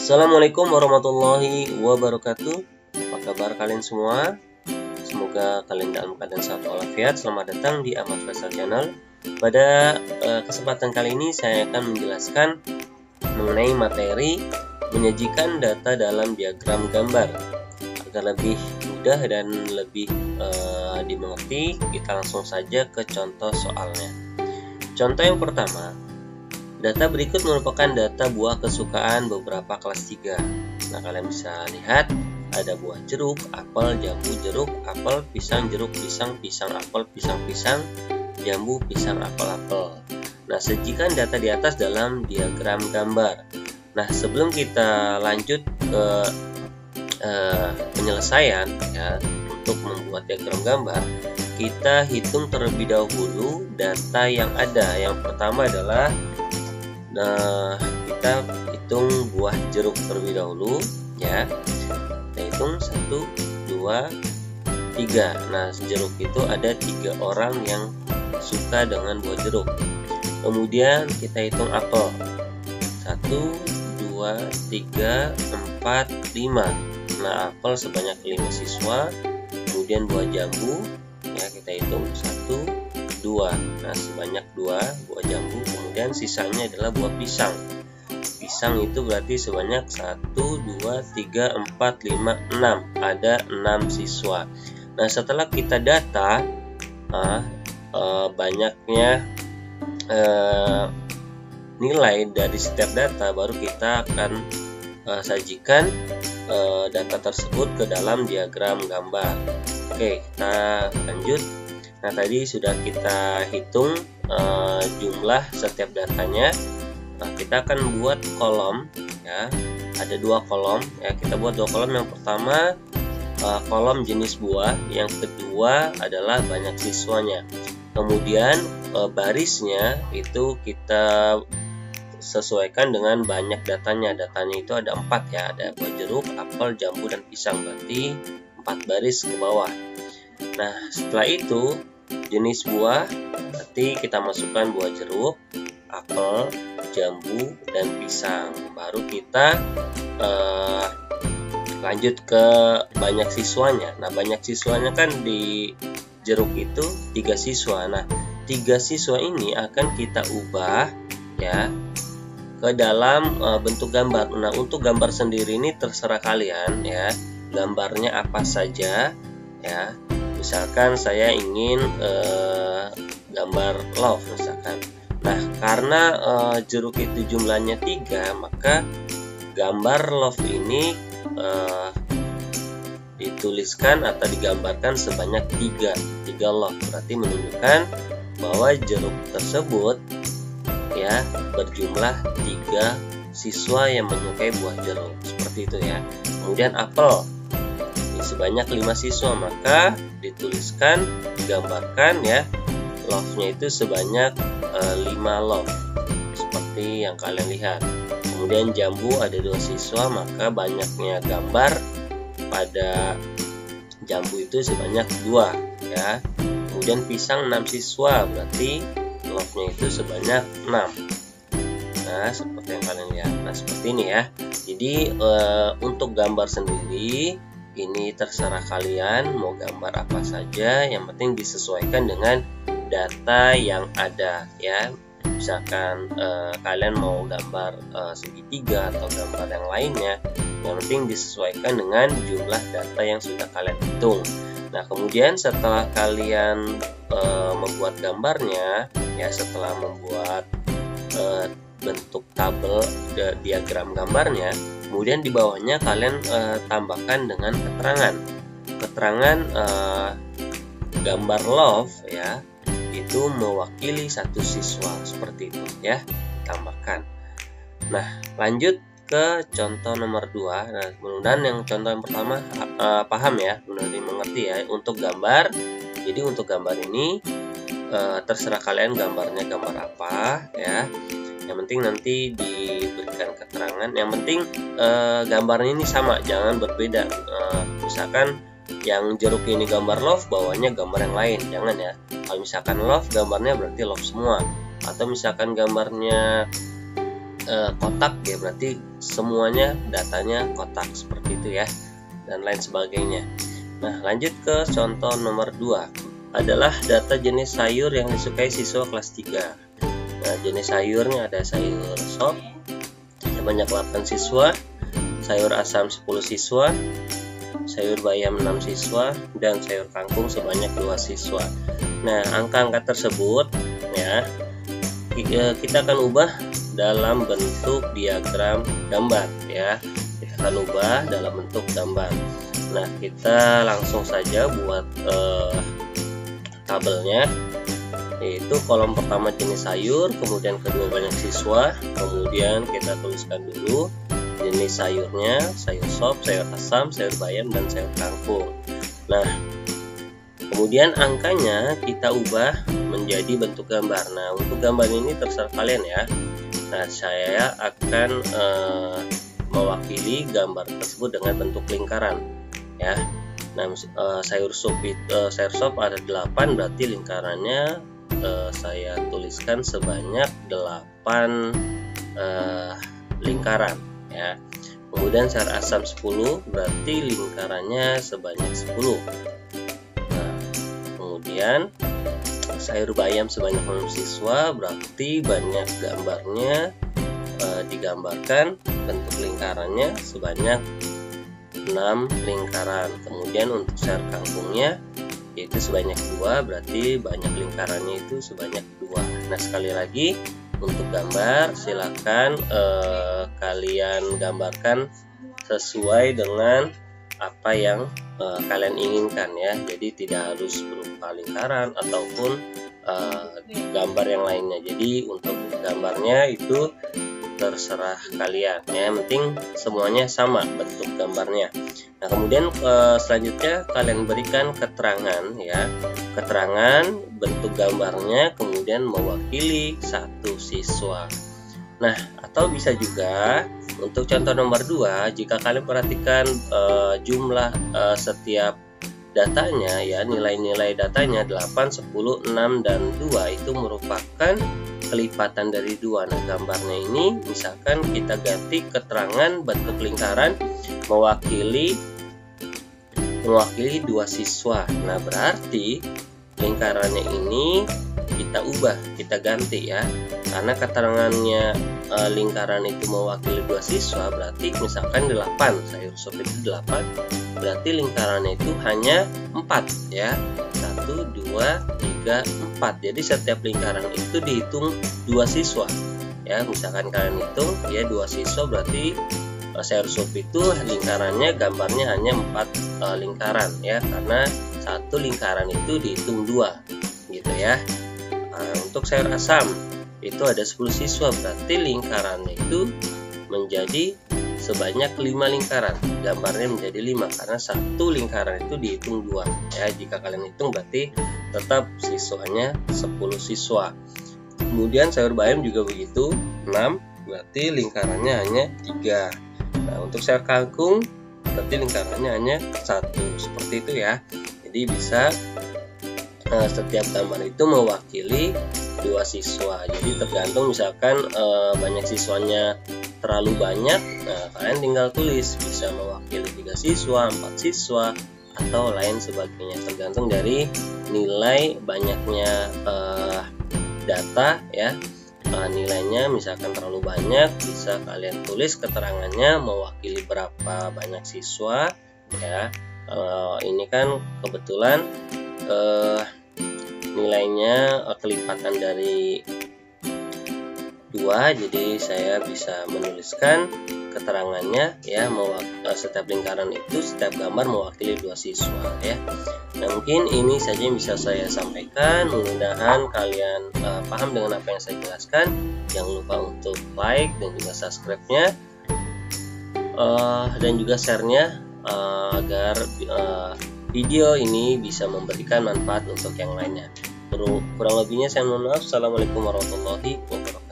Assalamualaikum warahmatullahi wabarakatuh. Apa kabar kalian semua? Semoga kalian dalam keadaan sehat walafiat. Selamat datang di Ahmad Faisal Channel. Pada kesempatan kali ini saya akan menjelaskan mengenai materi menyajikan data dalam diagram gambar. Agar lebih mudah dan lebih dimengerti, kita langsung saja ke contoh soalnya. Contoh yang pertama, data berikut merupakan data buah kesukaan beberapa kelas 3. Nah, kalian bisa lihat ada buah jeruk, apel, jambu, jeruk, apel, pisang, jeruk, pisang, pisang, apel, pisang, pisang, jambu, pisang, apel, apel. Nah, sajikan data di atas dalam diagram gambar. Nah, sebelum kita lanjut ke penyelesaian ya untuk membuat diagram gambar, kita hitung terlebih dahulu data yang ada. Yang pertama adalah kita hitung buah jeruk terlebih dahulu ya. Kita hitung 1, 2, 3. Nah, jeruk itu ada 3 orang yang suka dengan buah jeruk. Kemudian kita hitung apel. 1, 2, 3, 4, 5. Nah, apel sebanyak 5 siswa. Kemudian buah jambu ya, kita hitung 1, 2. Nah, sebanyak 2 buah jambu. Kemudian sisanya adalah buah pisang. Pisang itu berarti sebanyak 1, 2, 3, 4, 5, 6. Ada 6 siswa. Nah, setelah kita data banyaknya nilai dari setiap data, baru kita akan sajikan data tersebut ke dalam diagram gambar. Oke, kita lanjut. Nah, tadi sudah kita hitung jumlah setiap datanya. Nah, kita akan buat kolom ya. Ada 2 kolom ya. Kita buat 2 kolom. Yang pertama kolom jenis buah, yang kedua adalah banyak siswanya. Kemudian barisnya itu kita sesuaikan dengan banyak datanya. Datanya itu ada 4 ya. Ada buah jeruk, apel, jambu, dan pisang. Berarti 4 baris ke bawah. Nah, setelah itu jenis buah, berarti kita masukkan buah jeruk, apel, jambu, dan pisang. Baru kita lanjut ke banyak siswanya. Nah, banyak siswanya kan di jeruk itu 3 siswa. Nah, 3 siswa ini akan kita ubah ya ke dalam bentuk gambar. Nah, untuk gambar sendiri ini terserah kalian ya. Gambarnya apa saja ya. Misalkan saya ingin gambar love misalkan. Nah, karena jeruk itu jumlahnya 3, maka gambar love ini dituliskan atau digambarkan sebanyak 3 love. Berarti menunjukkan bahwa jeruk tersebut ya berjumlah 3 siswa yang menyukai buah jeruk. Seperti itu ya. Kemudian apel sebanyak 5 siswa, maka dituliskan, digambarkan ya, love-nya itu sebanyak 5 love seperti yang kalian lihat. Kemudian jambu ada 2 siswa, maka banyaknya gambar pada jambu itu sebanyak 2 ya. Kemudian pisang 6 siswa, berarti love-nya itu sebanyak 6. Nah, seperti yang kalian lihat. Nah, seperti ini ya. Jadi untuk gambar sendiri ini terserah kalian mau gambar apa saja, yang penting disesuaikan dengan data yang ada ya. Misalkan kalian mau gambar segitiga atau gambar yang lainnya, yang penting disesuaikan dengan jumlah data yang sudah kalian hitung. Nah, kemudian setelah kalian membuat gambarnya ya, setelah membuat bentuk tabel diagram gambarnya, kemudian di bawahnya kalian tambahkan dengan keterangan gambar love ya, itu mewakili 1 siswa, seperti itu ya, tambahkan. Nah, lanjut ke contoh nomor 2. Nah, mudah-mudahan yang contoh yang pertama paham ya, mudah-mudahan mengerti ya untuk gambar. Jadi untuk gambar ini terserah kalian gambarnya gambar apa ya. Yang penting nanti diberikan keterangan. Yang penting gambarnya ini sama, jangan berbeda. Misalkan yang jeruk ini gambar love, bawahnya gambar yang lain, jangan ya. Kalau misalkan love, gambarnya berarti love semua. Atau misalkan gambarnya kotak ya, berarti semuanya datanya kotak seperti itu ya, dan lain sebagainya. Nah, lanjut ke contoh nomor 2 adalah data jenis sayur yang disukai siswa kelas 3. Nah, jenis sayurnya ada sayur sop sebanyak 8 siswa, sayur asam 10 siswa, sayur bayam 6 siswa, dan sayur kangkung sebanyak 2 siswa. Nah, angka-angka tersebut ya kita akan ubah dalam bentuk diagram gambar ya. Kita akan ubah dalam bentuk gambar. Nah, kita langsung saja buat tabelnya, yaitu kolom pertama jenis sayur, kemudian kedua banyak siswa, kemudian kita tuliskan dulu jenis sayurnya, sayur sop, sayur asam, sayur bayam, dan sayur kangkung. Nah, kemudian angkanya kita ubah menjadi bentuk gambar. Nah, untuk gambar ini terserah kalian ya. Nah, saya akan mewakili gambar tersebut dengan bentuk lingkaran ya. Nah, sayur sop ada 8, berarti lingkarannya saya tuliskan sebanyak 8 lingkaran ya. Kemudian sayur asam 10, berarti lingkarannya sebanyak 10. Nah, kemudian sayur bayam sebanyak 6 siswa, berarti banyak gambarnya digambarkan bentuk lingkarannya sebanyak 6 lingkaran. Kemudian untuk sayur kangkungnya yaitu sebanyak 2, berarti banyak lingkarannya itu sebanyak 2. Nah, sekali lagi untuk gambar silakan kalian gambarkan sesuai dengan apa yang kalian inginkan ya. Jadi tidak harus berupa lingkaran ataupun gambar yang lainnya. Jadi untuk gambarnya itu terserah kalian ya, yang penting semuanya sama bentuk gambarnya. Nah, kemudian selanjutnya kalian berikan keterangan ya, keterangan bentuk gambarnya, kemudian mewakili 1 siswa. Nah, atau bisa juga untuk contoh nomor 2, jika kalian perhatikan jumlah setiap datanya ya, nilai-nilai datanya 8, 10, 6, dan 2 itu merupakan kelipatan dari 2. Nah, gambarnya ini misalkan kita ganti keterangan bentuk lingkaran mewakili 2 siswa. Nah, berarti lingkarannya ini kita ubah, kita ganti ya. Karena keterangannya lingkaran itu mewakili 2 siswa, berarti misalkan 8, sayur sop itu 8, berarti lingkarannya itu hanya 4 ya. 1, 2, 3, 4. Jadi setiap lingkaran itu dihitung 2 siswa ya. Misalkan kalian hitung ya 2 siswa, berarti sayur sop itu lingkarannya, gambarnya hanya 4 lingkaran ya, karena 1 lingkaran itu dihitung 2 gitu ya. Nah, untuk sayur asam itu ada 10 siswa, berarti lingkarannya itu menjadi sebanyak 5 lingkaran, gambarnya menjadi 5 karena 1 lingkaran itu dihitung 2 ya. Jika kalian hitung berarti tetap siswanya 10 siswa. Kemudian sayur bayam juga begitu, 6, berarti lingkarannya hanya 3. Nah, untuk sayur kangkung berarti lingkarannya hanya 1, seperti itu ya. Jadi bisa setiap gambar itu mewakili 2 siswa. Jadi tergantung misalkan banyak siswanya terlalu banyak, nah kalian tinggal tulis bisa mewakili 3 siswa, 4 siswa, atau lain sebagainya, tergantung dari nilai banyaknya data ya. Nilainya misalkan terlalu banyak, bisa kalian tulis keterangannya mewakili berapa banyak siswa ya. Ini kan kebetulan nilainya kelipatan dari 2, jadi saya bisa menuliskan keterangannya ya, setiap lingkaran itu, setiap gambar mewakili 2 siswa ya. Nah, mungkin ini saja yang bisa saya sampaikan, mudah-mudahan kalian paham dengan apa yang saya jelaskan. Jangan lupa untuk like dan juga subscribe-nya dan juga share-nya agar video ini bisa memberikan manfaat untuk yang lainnya. Kurang lebihnya saya mohon maaf. Assalamualaikum warahmatullahi wabarakatuh.